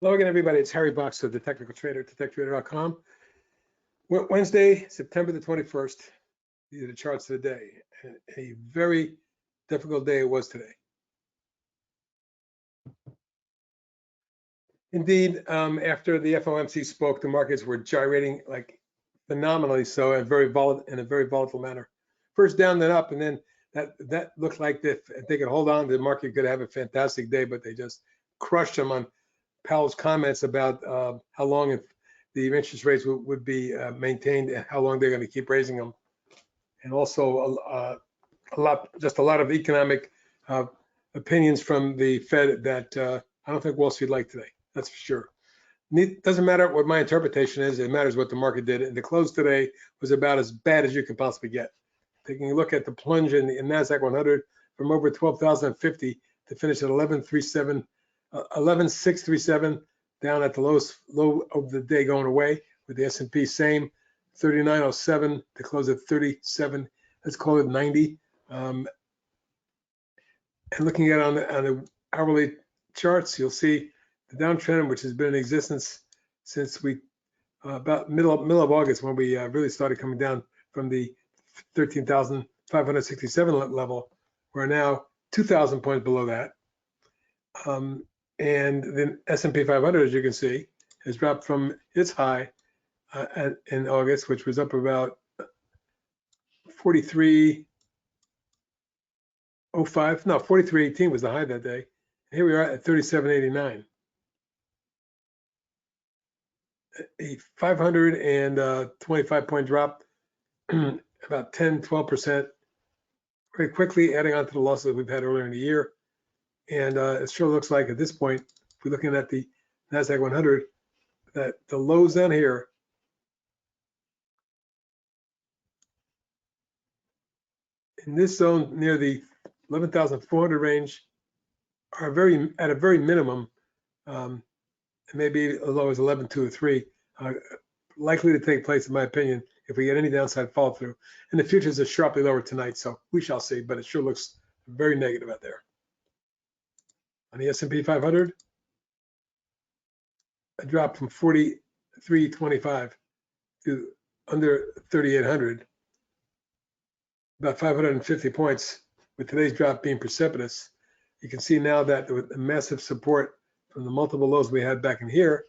Hello again, everybody. It's Harry Box of the Technical Trader, TechTrader.com. Wednesday, September the 21st. These are the charts of the day. And a very difficult day it was today. Indeed, after the FOMC spoke, the markets were gyrating like phenomenally so, and in a very volatile manner. First down, then up, and then that looked like if they could hold on, the market could have a fantastic day, but they just crushed them on Powell's comments about how long if the interest rates would be maintained and how long they're going to keep raising them, and also a lot of economic opinions from the Fed that I don't think Wall Street liked today. That's for sure. It doesn't matter what my interpretation is; it matters what the market did. And the close today was about as bad as you can possibly get. Taking a look at the plunge in the Nasdaq 100 from over 12,050 to finish at 11,637, down at the low of the day going away, with the S&P same 3907 to close at 37. Let's call it 90. And looking at on the hourly charts, you'll see the downtrend, which has been in existence since we about middle of August, when we really started coming down from the 13,567 level. We're now 2,000 points below that. And the S&P 500, as you can see, has dropped from its high in August, which was up about 43.05. No, 43.18 was the high that day. Here we are at 37.89. A 525 point drop, about 10-12%, very quickly, adding on to the losses we've had earlier in the year. And it sure looks like at this point, if we're looking at the Nasdaq 100, that the lows down here in this zone near the 11,400 range are at a very minimum, maybe as low as 11,203, likely to take place, in my opinion, if we get any downside fall through. And the futures are sharply lower tonight, so we shall see, but it sure looks very negative out there. On the S&P 500, a drop from 43.25 to under 3,800, about 550 points, with today's drop being precipitous. You can see now that with the massive support from the multiple lows we had back in here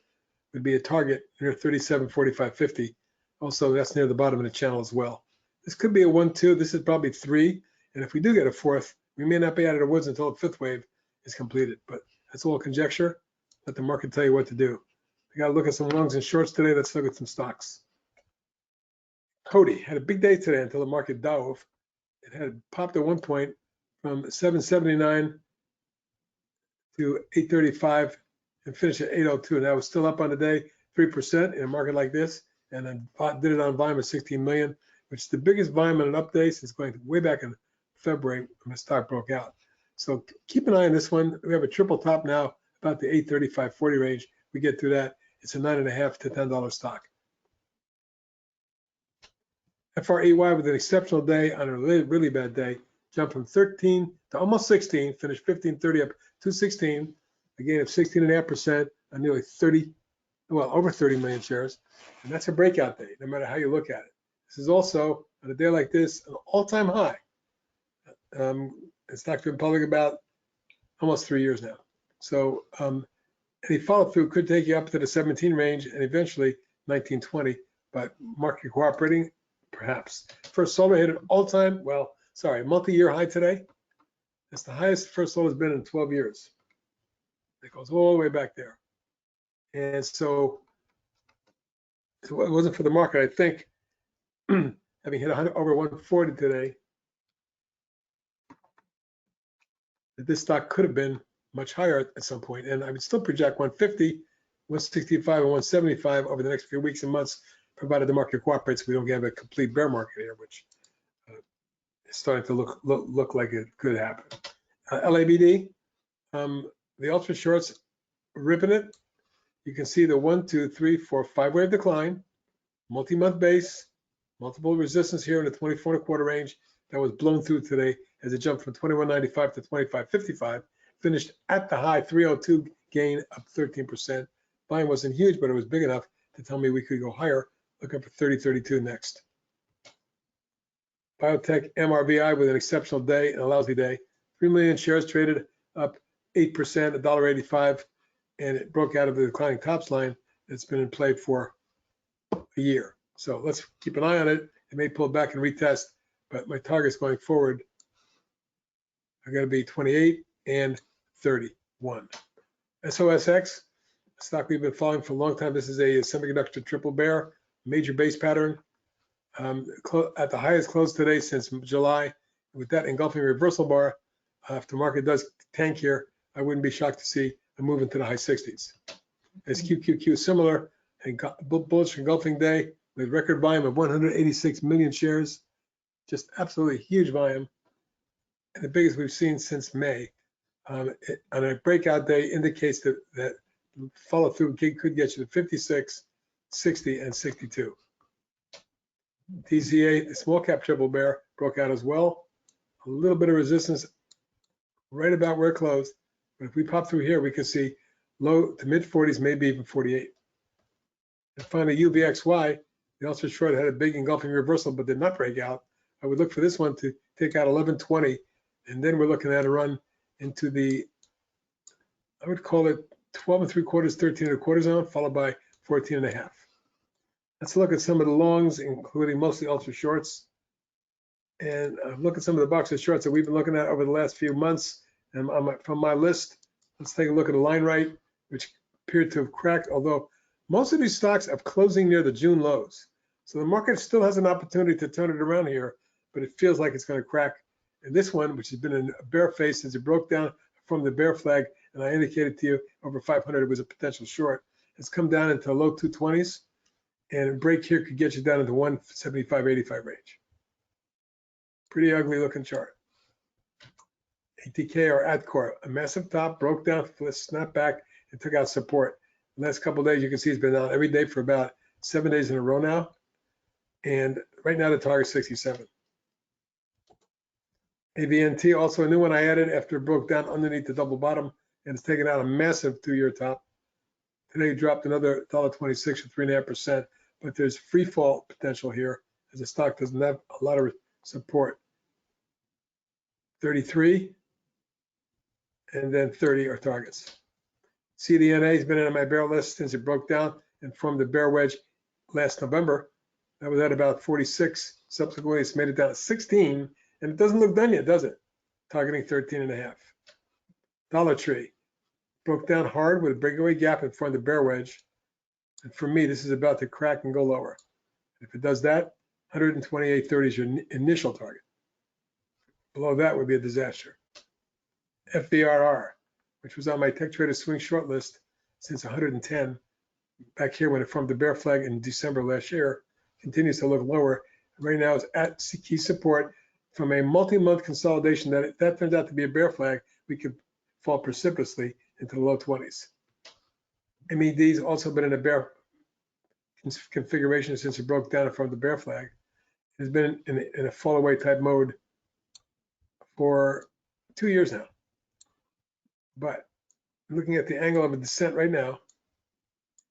would be a target near 37.45.50. Also, that's near the bottom of the channel as well. This could be a 1-2. This is probably 3. And if we do get a fourth, we may not be out of the woods until the fifth wave is completed. But that's all conjecture. Let the market tell you what to do. We got to look at some longs and shorts today. Let's look at some stocks. Coty had a big day today until the market dove. It had popped at one point from 779 to 835 and finished at 802. Now it's still up on the day, 3% in a market like this, and then did it on volume of 16 million, which is the biggest volume on an up day since going way back in February when the stock broke out. So keep an eye on this one. We have a triple top now, about the 835.40 range. We get through that, it's a $9.5 to $10 stock. FREY with an exceptional day on a really bad day, jumped from 13 to almost 16, finished 1530 up 216, a gain of 16.5% on nearly over 30 million shares. And that's a breakout day, no matter how you look at it. This is also, on a day like this, an all-time high. It's not been public about almost 3 years now. So any follow-through could take you up to the 17 range and eventually 1920, but market cooperating, perhaps. First Solar hit an all-time, multi-year high today. It's the highest First Solar has been in 12 years. It goes all the way back there. And so if it wasn't for the market, I think, having hit over 140 today, that this stock could have been much higher at some point. And I would still project 150, 165, and 175 over the next few weeks and months, provided the market cooperates. We don't have a complete bear market here, which is starting to look like it could happen. LABD, the ultra shorts ripping it. You can see the 1, 2, 3, 4, 5 wave decline, multi-month base, multiple resistance here in the 24.25 range that was blown through today as it jumped from 21.95 to 25.55, finished at the high 302 gain up 13%. volume wasn't huge, but it was big enough to tell me we could go higher. Looking for 30.32 next. Biotech Mrvi with an exceptional day and a lousy day. 3 million shares traded up 8%, $1.85, and it broke out of the declining tops line. It's been in play for a year. So let's keep an eye on it. It may pull back and retest, but my targets going forward are going to be 28 and 31. SOSX, a stock we've been following for a long time. This is a semiconductor triple bear, major base pattern. At the highest close today since July. With that engulfing reversal bar, if the market does tank here, I wouldn't be shocked to see a move into the high 60s. As QQQ similar, and bullish engulfing day with record volume of 186 million shares, just absolutely huge volume, and the biggest we've seen since May. On a breakout day indicates that follow through could get you to 56, 60, and 62. TCA, the small cap triple bear, broke out as well. A little bit of resistance right about where it closed. But if we pop through here, we can see low to mid 40s, maybe even 48. And finally, UVXY, the ultra short had a big engulfing reversal, but did not break out. I would look for this one to take out 1120, and then we're looking at a run into the, I would call it 12 3/4, 13 1/4 zone, followed by 14 1/2. Let's look at some of the longs, including mostly ultra shorts. And look at some of the boxes shorts that we've been looking at over the last few months. And from my list, let's take a look at the line right, which appeared to have cracked, although most of these stocks are closing near the June lows. So the market still has an opportunity to turn it around here, but it feels like it's going to crack. And this one, which has been in a bear phase since it broke down from the bear flag, and I indicated to you over 500 it was a potential short, it's come down into low 220s. And a break here could get you down into 175.85 range. Pretty ugly looking chart. ATK or Atcore, a massive top, broke down, snapped back, and took out support. The last couple of days, you can see it's been down every day for about 7 days in a row now. And right now, the target is 67. AVNT, also a new one I added after it broke down underneath the double bottom, and it's taken out a massive 2-year top. Today, it dropped another $1.26 or 3.5%. But there's free fall potential here as the stock doesn't have a lot of support. 33 and then 30 are targets. CDNA has been on my bear list since it broke down and formed the bear wedge last November. That was at about 46. Subsequently, it's made it down to 16, and it doesn't look done yet, does it? Targeting 13 1/2. Dollar Tree broke down hard with a breakaway gap and formed the bear wedge. And for me, this is about to crack and go lower. If it does that, 128.30 is your initial target. Below that would be a disaster. FBRR, which was on my Tech Trader Swing short list since 110, back here when it formed the bear flag in December last year, continues to look lower. Right now it's at key support from a multi-month consolidation that if that turns out to be a bear flag, we could fall precipitously into the low 20s. MED's also been in a bear configuration since it broke down from the bear flag. It's been in a fall away type mode for 2 years now. But looking at the angle of a descent right now,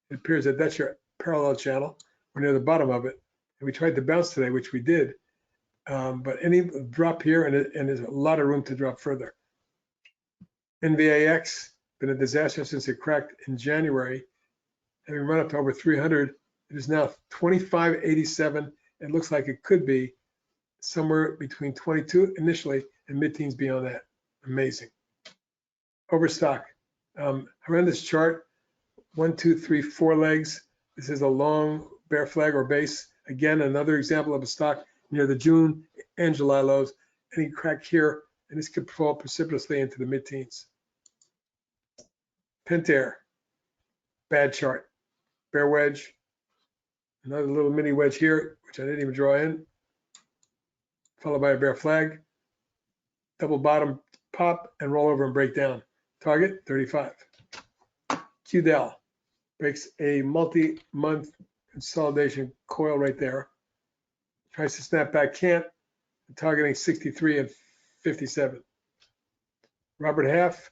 it appears that that's your parallel channel. We're near the bottom of it. And we tried to bounce today, which we did. But any drop here, and there's a lot of room to drop further. NVAX, been a disaster since it cracked in January. Having run up to over 300, it is now 25.87. It looks like it could be somewhere between 22 initially and mid-teens beyond that. Amazing. Overstock. Around this chart, 1, 2, 3, 4 legs. This is a long bear flag or base. Again, another example of a stock near the June and July lows. Any crack here, and this could fall precipitously into the mid-teens. Pentair, bad chart. Bear wedge, another little mini wedge here, which I didn't even draw in, followed by a bear flag, double bottom pop, and roll over and break down. Target 35. QDEL breaks a multi-month consolidation coil right there. Tries to snap back, can't. Targeting 63 and 57. Robert Half,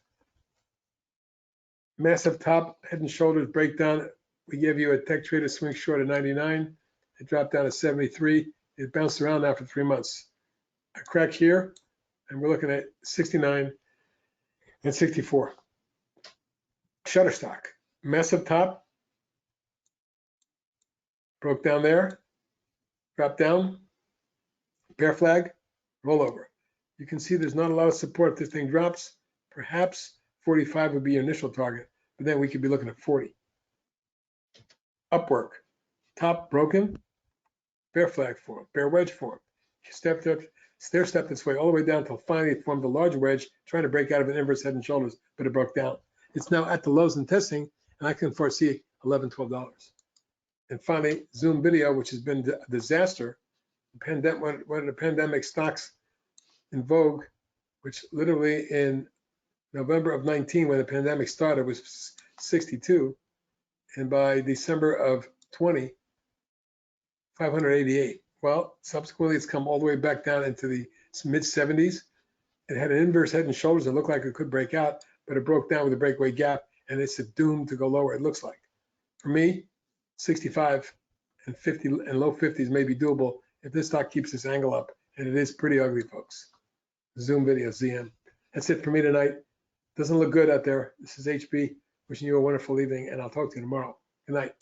Massive top, Head and Shoulders breakdown. We gave you a tech trader swing short of 99. It dropped down to 73. It bounced around now for 3 months. A crack here, and we're looking at 69 and 64. Shutterstock, massive top, broke down there, dropped down, bear flag, roll over. You can see there's not a lot of support if this thing drops. Perhaps 45 would be your initial target, but then we could be looking at 40. Upwork, top broken, bear flag form, bear wedge form. Stair stepped its way all the way down until finally it formed a large wedge, trying to break out of an inverse Head and Shoulders, but it broke down. It's now at the lows and testing, and I can foresee $11, $12. And finally, Zoom Video, which has been a disaster. One of the pandemic stocks in vogue, which literally in November of 19, when the pandemic started, was 62. And by December of 20, 588. Well, subsequently, it's come all the way back down into the mid 70s. It had an inverse Head and Shoulders that looked like it could break out, but it broke down with a breakaway gap, and it's doomed to go lower, it looks like. For me, 65 and 50 and low 50s may be doable if this stock keeps this angle up, and it is pretty ugly, folks. Zoom Video, ZM. That's it for me tonight. Doesn't look good out there. This is HB, wishing you a wonderful evening, and I'll talk to you tomorrow. Good night.